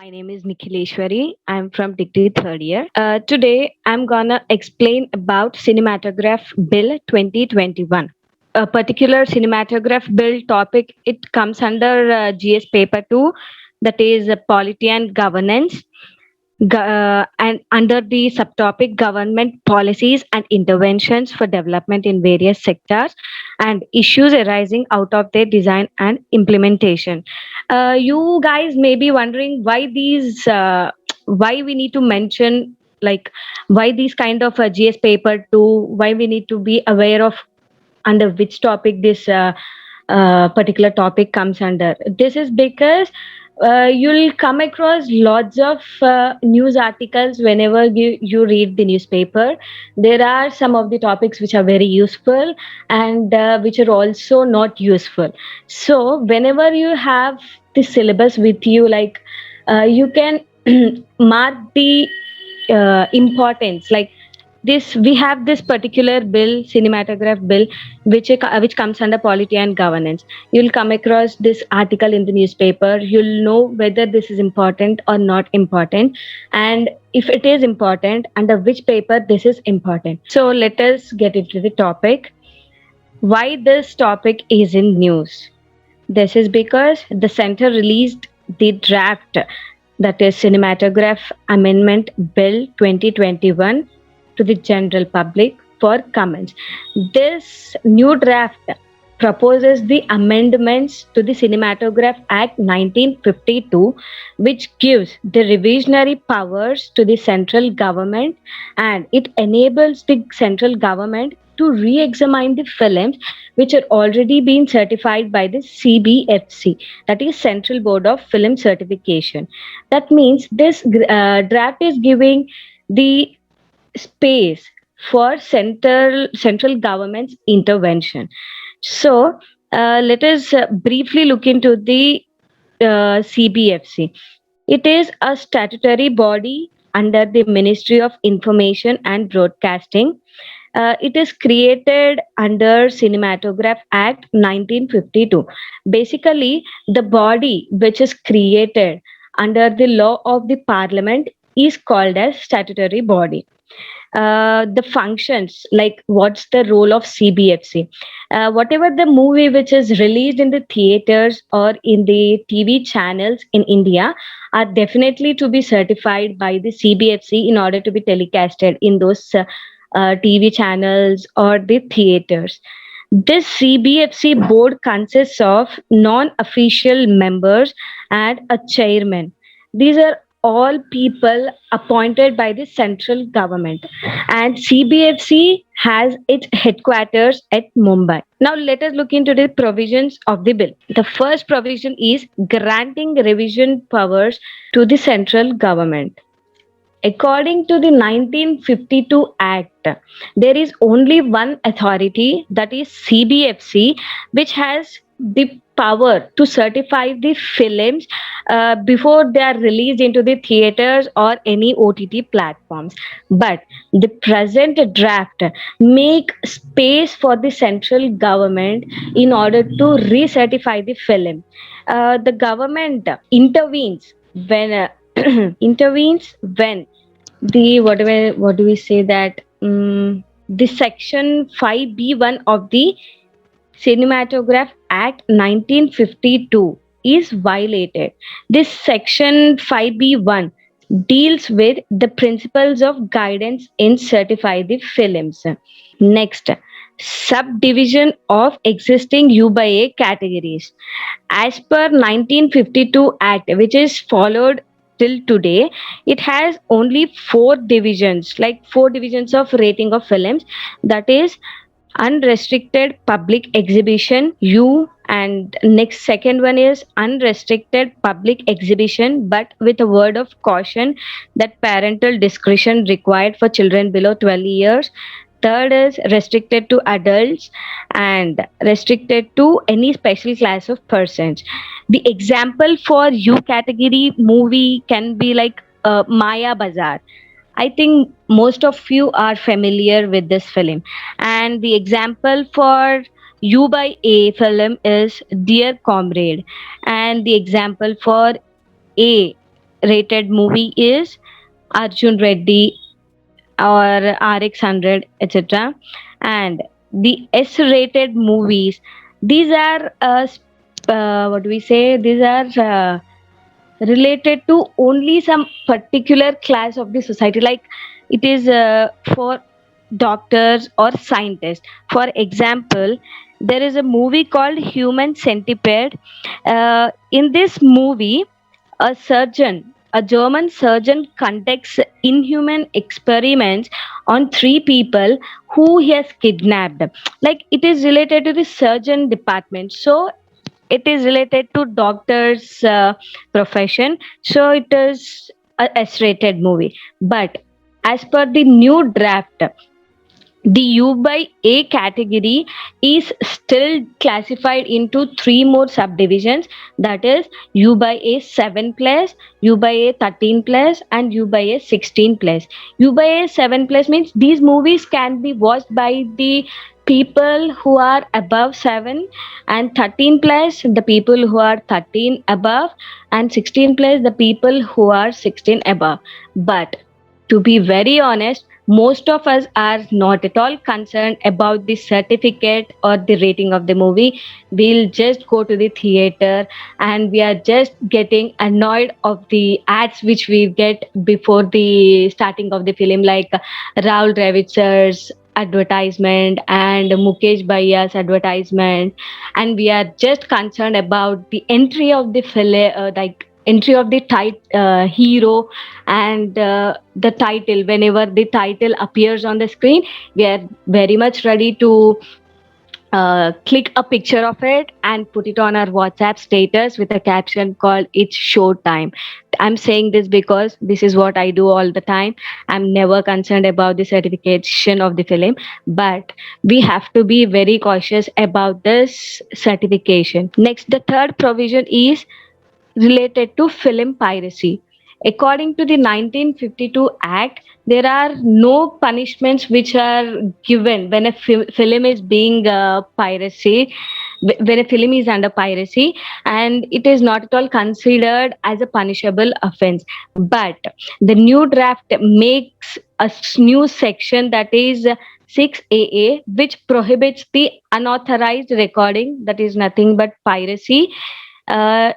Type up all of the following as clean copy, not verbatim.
My name is Nikhileshwari. I'm from degree third year. Today, I'm gonna explain about Cinematograph Bill 2021. A particular cinematograph bill topic, it comes under GS paper 2, that is polity and governance, and under the subtopic government policies and interventions for development in various sectors and issues arising out of their design and implementation. You guys may be wondering why we need to mention, like, why these kind of GS paper 2, why we need to be aware of under which topic this particular topic comes under. This is because you'll come across lots of news articles whenever you read the newspaper. There are some of the topics which are very useful and which are also not useful. So whenever you have the syllabus with you, like, you can mark the importance, like, this we have this particular bill, cinematograph bill, which comes under polity and governance. You'll come across this article in the newspaper, you'll know whether this is important or not important, and if it is important, under which paper this is important. So let us get into the topic. Why this topic is in news? This is because the center released the draft, that is Cinematograph Amendment Bill 2021, to the general public for comments. This new draft proposes the amendments to the Cinematograph Act 1952, which gives the revisionary powers to the central government, and it enables the central government to re-examine the films which are already been certified by the CBFC, that is Central Board of Film Certification. That means this draft is giving the space for central government's intervention. So let us briefly look into the CBFC. It is a statutory body under the Ministry of Information and Broadcasting. It is created under Cinematograph Act 1952. Basically, the body which is created under the law of the Parliament is called as statutory body. The functions, like what's the role of CBFC? Whatever the movie which is released in the theaters or in the TV channels in India are definitely to be certified by the CBFC in order to be telecasted in those TV channels or the theaters. This CBFC board consists of non-official members and a chairman. These are all people appointed by the central government, and CBFC has its headquarters at Mumbai. Now let us look into the provisions of the bill. The first provision is granting revision powers to the central government. According to the 1952 Act, there is only one authority, that is CBFC, which has the power to certify the films before they are released into the theaters or any OTT platforms. But the present draft make space for the central government in order to recertify the film. The government intervenes when intervenes when the what do we say that the section 5B1 of the Cinematograph Act 1952 is violated. This section 5B1 deals with the principles of guidance in certify the films. Next, subdivision of existing U by A categories. As per 1952 Act, which is followed till today, it has only four divisions, like four divisions of rating of films. That is unrestricted public exhibition U, and next second one is unrestricted public exhibition, but with a word of caution that parental discretion required for children below 12 years. Third is restricted to adults and restricted to any special class of persons. The example for U category movie can be like Maya Bazaar. I think most of you are familiar with this film. And the example for U by A film is Dear Comrade. And the example for A rated movie is Arjun Reddy or RX 100, etc. And the S rated movies, these are what do we say? These are related to only some particular class of the society, like it is for doctors or scientists. For example, there is a movie called Human Centipede. In this movie, a German surgeon conducts inhuman experiments on three people who he has kidnapped. Like it is related to the surgeon department, so it is related to doctor's profession. So it is a S-rated movie. But as per the new draft, the U by A category is still classified into three more subdivisions, that is U by A 7 plus, U by A 13 plus, and U by A 16 plus. U by A 7 plus means these movies can be watched by the people who are above 7, and 13 plus the people who are 13 above, and 16 plus the people who are 16 above. But to be very honest, most of us are not at all concerned about the certificate or the rating of the movie. We'll just go to the theater and we are just getting annoyed of the ads which we get before the starting of the film, like Rahul Dravid's advertisement and Mukesh Bhaiya's advertisement, and we are just concerned about the entry of the film, like entry of the hero, and the title. Whenever the title appears on the screen, we are very much ready to click a picture of it and put it on our WhatsApp status with a caption called "It's Showtime." I'm saying this because this is what I do all the time. I'm never concerned about the certification of the film, but we have to be very cautious about this certification. Next, the third provision is related to film piracy. According to the 1952 Act, there are no punishments which are given when a film is being piracy, when a film is under piracy, and it is not at all considered as a punishable offense. But the new draft makes a new section, that is 6AA, which prohibits the unauthorized recording, that is nothing but piracy. Uh,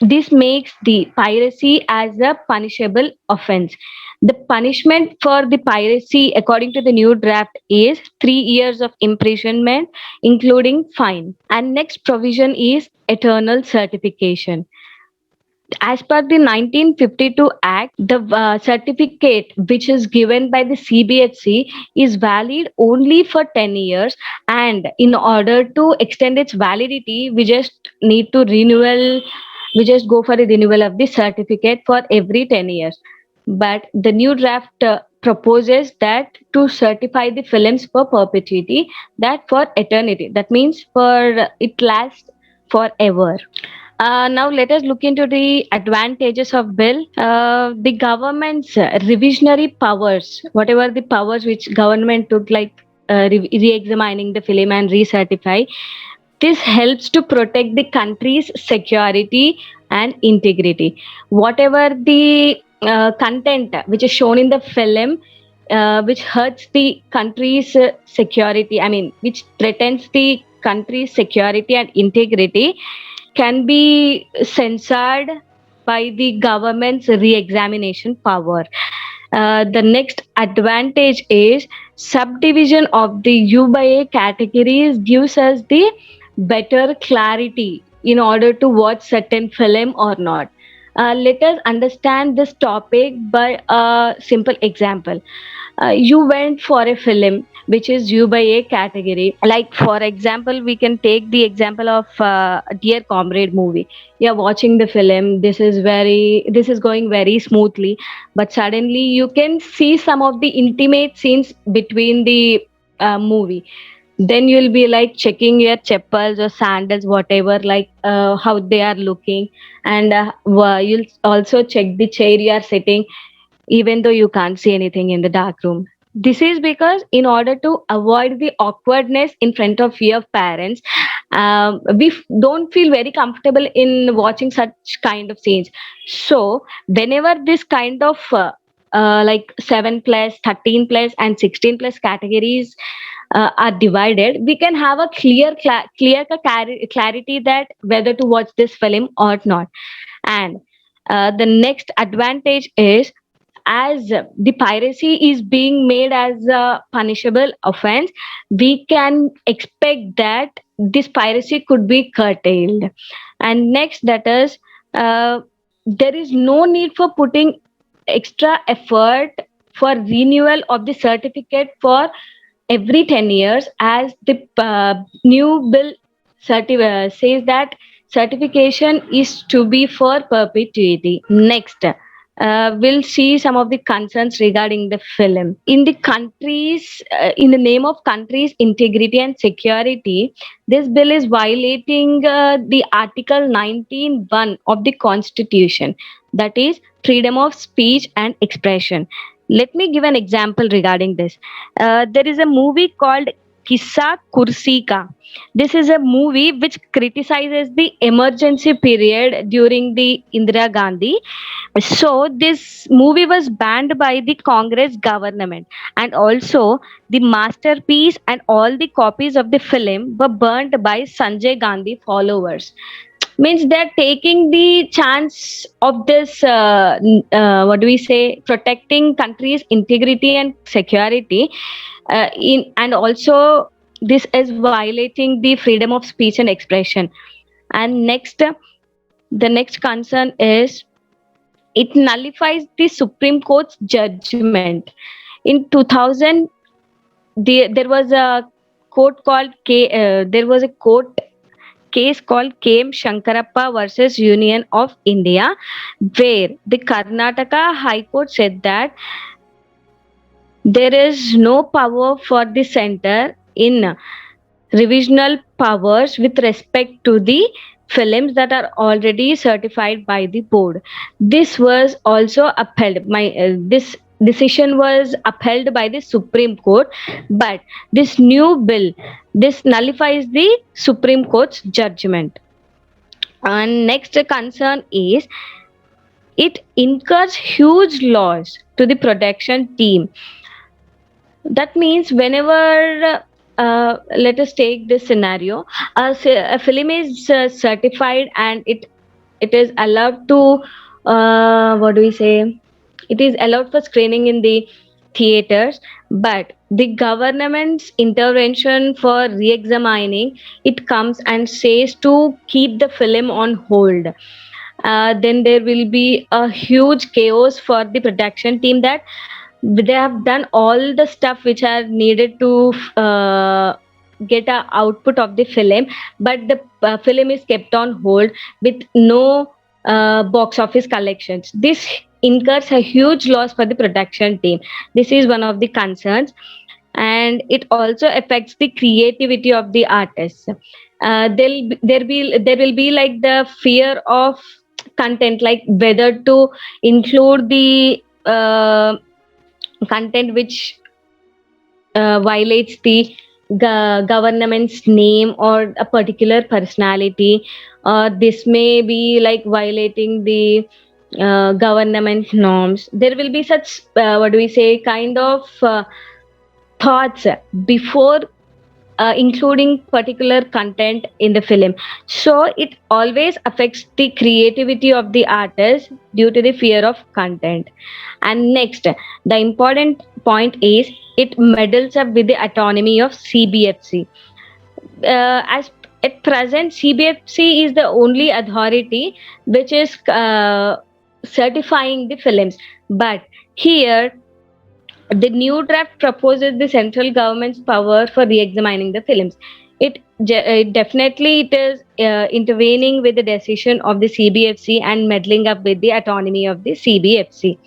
this makes the piracy as a punishable offense. The punishment for the piracy, according to the new draft, is 3 years of imprisonment, including fine. And next provision is eternal certification. As per the 1952 Act, the certificate which is given by the CBHC is valid only for 10 years, and in order to extend its validity, we just need to renewal. We just go for a renewal of the certificate for every 10 years. But the new draft proposes that to certify the films for perpetuity, that for eternity. That means for it lasts forever. Now let us look into the advantages of bill. The government's revisionary powers, whatever the powers which government took, like re-examining the film and recertify, this helps to protect the country's security and integrity. Whatever the content which is shown in the film, which hurts the country's security, I mean, which threatens the country's security and integrity, can be censored by the government's re-examination power. The next advantage is subdivision of the U by A categories gives us the better clarity in order to watch certain film or not. Let us understand this topic by a simple example. You went for a film which is U by A category. Like for example, we can take the example of Dear Comrade movie. You're watching the film. This is going very smoothly, but suddenly you can see some of the intimate scenes between the movie. Then you'll be like checking your chappals or sandals, whatever, like how they are looking, and you'll also check the chair you are sitting, even though you can't see anything in the dark room. This is because in order to avoid the awkwardness in front of your parents, don't feel very comfortable in watching such kind of scenes. So whenever this kind of like 7 plus 13 plus and 16 plus categories are divided, we can have a clarity that whether to watch this film or not. And the next advantage is, as the piracy is being made as a punishable offense, we can expect that this piracy could be curtailed. And next, that is, there is no need for putting extra effort for renewal of the certificate for every 10 years, as the new bill says that certification is to be for perpetuity. Next, we'll see some of the concerns regarding the film. In the countries, in the name of countries' integrity and security, this bill is violating the Article 19(1) of the Constitution, that is, freedom of speech and expression. Let me give an example regarding this. There is a movie called Kissa Kursi Ka. This is a movie which criticizes the emergency period during the Indira Gandhi. So this movie was banned by the Congress government, and also the masterpiece and all the copies of the film were burnt by Sanjay Gandhi followers. Means they're taking the chance of this what do we say, protecting country's integrity and security, in and also this is violating the freedom of speech and expression. And next, the next concern is, it nullifies the Supreme Court's judgment. In 2000, there was a there was a court case called KM Shankarappa versus Union of India, where the Karnataka High Court said that there is no power for the center in revisional powers with respect to the films that are already certified by the board. This was also upheld. This decision was upheld by the Supreme Court, but this new bill, this nullifies the Supreme Court's judgment. And next concern is, it incurs huge loss to the production team. That means whenever let us take this scenario, a film is certified and it is allowed to what do we say, it is allowed for screening in the theaters, but the government's intervention for re-examining it comes and says to keep the film on hold. Then there will be a huge chaos for the production team, that they have done all the stuff which are needed to get a output of the film, but the film is kept on hold with no box office collections. This incurs a huge loss for the production team. This is one of the concerns, and it also affects the creativity of the artists. There will be like the fear of content, like whether to include the content which violates the government's name or a particular personality, or this may be like violating the government norms. There will be such what do we say, kind of thoughts before including particular content in the film. So it always affects the creativity of the artist due to the fear of content. And next, the important point is, it meddles up with the autonomy of CBFC. As at present, CBFC is the only authority which is certifying the films. But here, the new draft proposes the central government's power for re-examining the films. Definitely it is intervening with the decision of the CBFC and meddling up with the autonomy of the CBFC.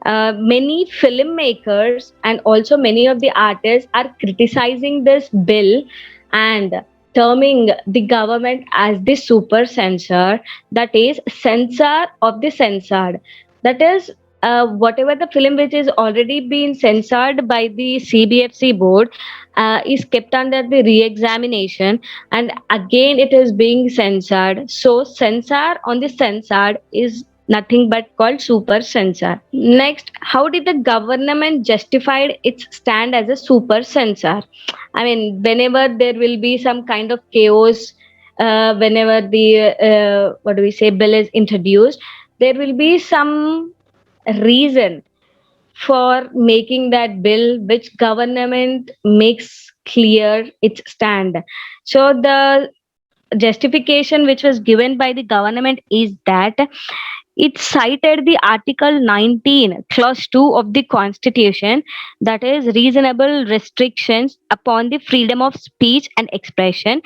Many filmmakers and also many of the artists are criticizing this bill and terming the government as the super censor, that is, censor of the censored. That is, whatever the film which is already been censored by the CBFC board is kept under the re-examination, and again it is being censored. So censor on the censored is nothing but called super censor. Next, how did the government justified its stand as a super censor? I mean, whenever there will be some kind of chaos, whenever the what do we say bill is introduced, there will be some reason for making that bill, which government makes clear its stand. So the justification which was given by the government is that it cited the article 19 clause 2 of the constitution, that is reasonable restrictions upon the freedom of speech and expression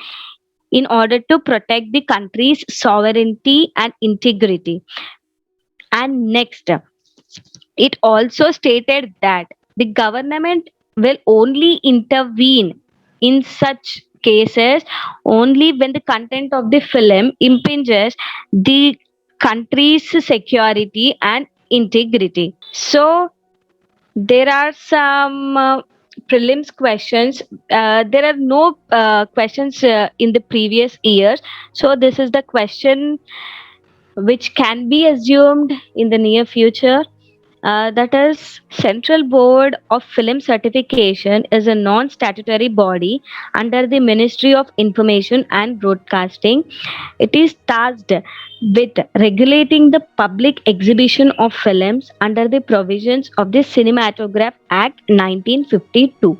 in order to protect the country's sovereignty and integrity. And next, it also stated that the government will only intervene in such cases only when the content of the film impinges the country's security and integrity. So there are some prelims questions. There are no questions in the previous years. So this is the question which can be assumed in the near future. That is, Central Board of Film Certification is a non-statutory body under the Ministry of Information and Broadcasting. It is tasked with regulating the public exhibition of films under the provisions of the Cinematograph Act 1952.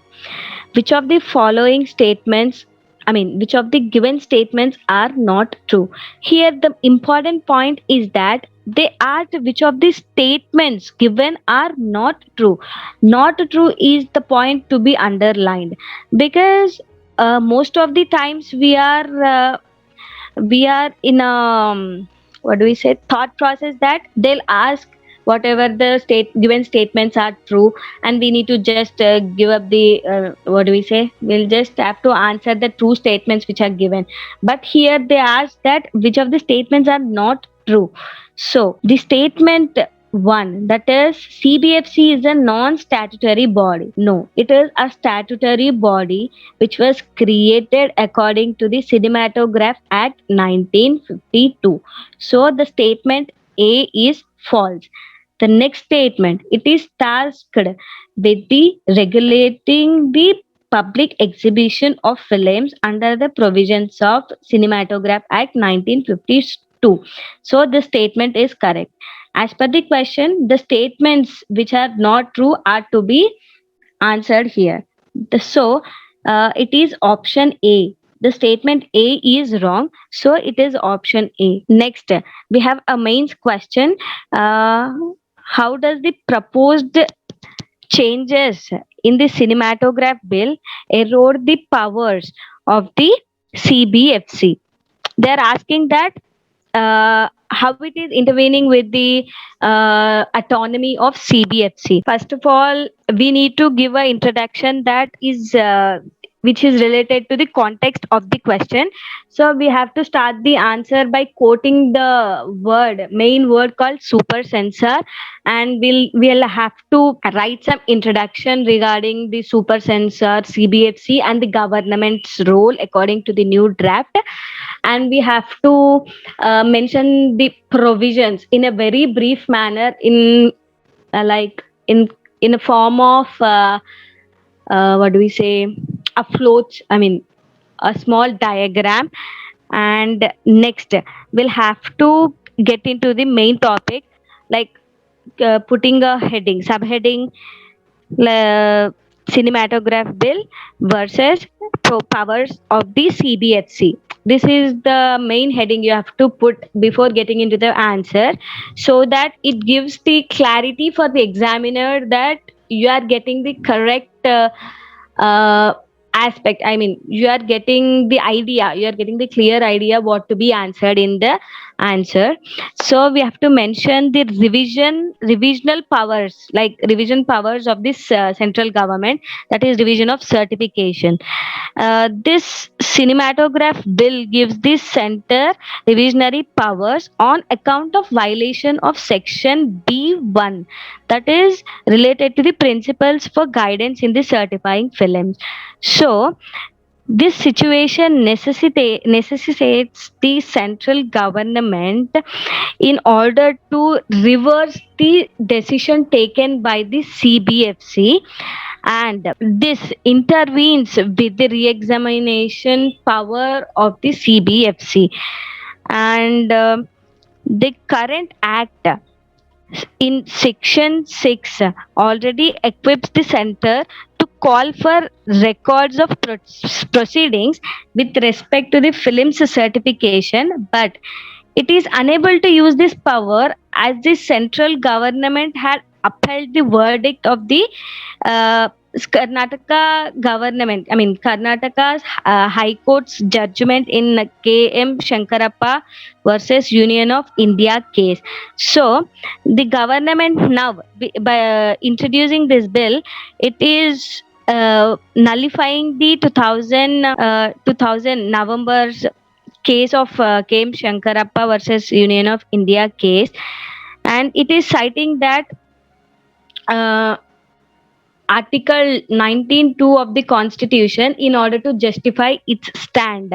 Which of the following statements, which of the given statements are not true? Here, the important point is that they asked which of the statements given are not true. Not true is the point to be underlined, because most of the times we are in a what do we say thought process that they'll ask whatever the given statements are true, and we need to just give up the what do we say we'll just have to answer the true statements which are given. But here they ask that which of the statements are not true. So the statement one, that is CBFC is a non-statutory body. No, it is a statutory body which was created according to the Cinematograph Act 1952. So the statement A is false. The next statement, it is tasked with the regulating the public exhibition of films under the provisions of Cinematograph Act 1952. So the statement is correct. As per the question, the statements which are not true are to be answered here. So it is option A. The statement A is wrong, so it is option A. Next, we have a mains question. How does the proposed changes in the cinematograph bill erode the powers of the CBFC? They are asking that how it is intervening with the autonomy of CBFC. First of all, we need to give an introduction that is which is related to the context of the question. So we have to start the answer by quoting the main word called super censor, and we'll have to write some introduction regarding the super censor, CBFC, and the government's role according to the new draft. And we have to mention the provisions in a very brief manner in like in a form of what do we say a float, a small diagram. And next, we'll have to get into the main topic, like putting a heading subheading, cinematograph bill versus powers of the CBFC. This is the main heading you have to put before getting into the answer, so that it gives the clarity for the examiner that you are getting the correct uh, aspect. You are getting the idea, you are getting the clear idea what to be answered in the answer. So we have to mention the revisional powers, like revision powers of this central government, that is revision of certification. This cinematograph bill gives the center revisionary powers on account of violation of section B1, that is related to the principles for guidance in the certifying films. So this situation necessitates the central government in order to reverse the decision taken by the CBFC, and this intervenes with the re-examination power of the CBFC. And the current act in section 6 already equips the center to call for records of proceedings with respect to the film's certification, but it is unable to use this power as the central government had upheld the verdict of the uh, Karnataka government, I mean Karnataka's High Court's judgment in KM Shankarappa versus Union of India case. So the government now, by introducing this bill, it is nullifying the 2000 November's case of KM Shankarappa versus Union of India case, and it is citing that uh, Article 19(2) of the Constitution in order to justify its stand.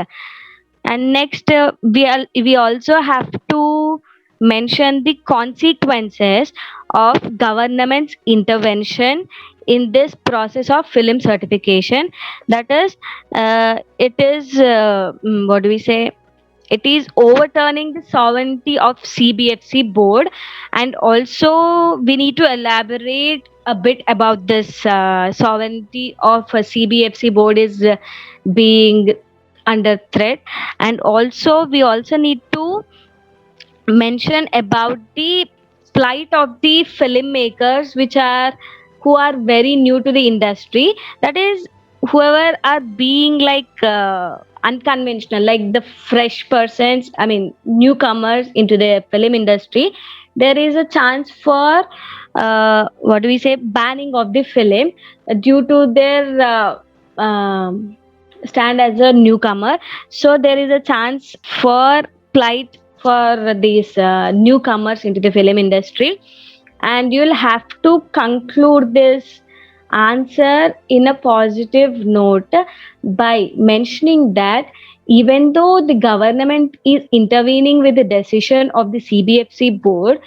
And next, we also have to mention the consequences of government's intervention in this process of film certification. That is, it is what do we say? It is overturning the sovereignty of CBFC board, and also we need to elaborate a bit about this sovereignty of a CBFC board is being under threat, and also we also need to mention about the plight of the filmmakers which are who are very new to the industry, that is whoever are being like unconventional, like the fresh persons, I mean newcomers into the film industry. There is a chance for what do we say, banning of the film due to their stand as a newcomer. So there is a chance for plight for these newcomers into the film industry, and you'll have to conclude this answer in a positive note by mentioning that even though the government is intervening with the decision of the CBFC board,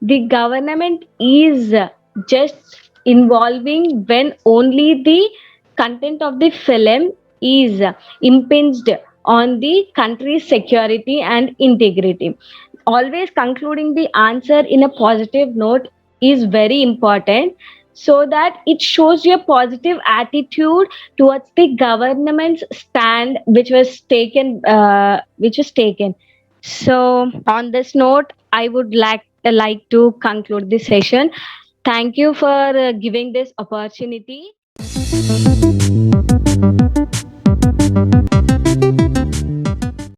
the government is just involving when only the content of the film is impinged on the country's security and integrity. Always concluding the answer in a positive note is very important, so that it shows your positive attitude towards the government's stand which was taken. So on this note, I would like to conclude this session. Thank you for giving this opportunity.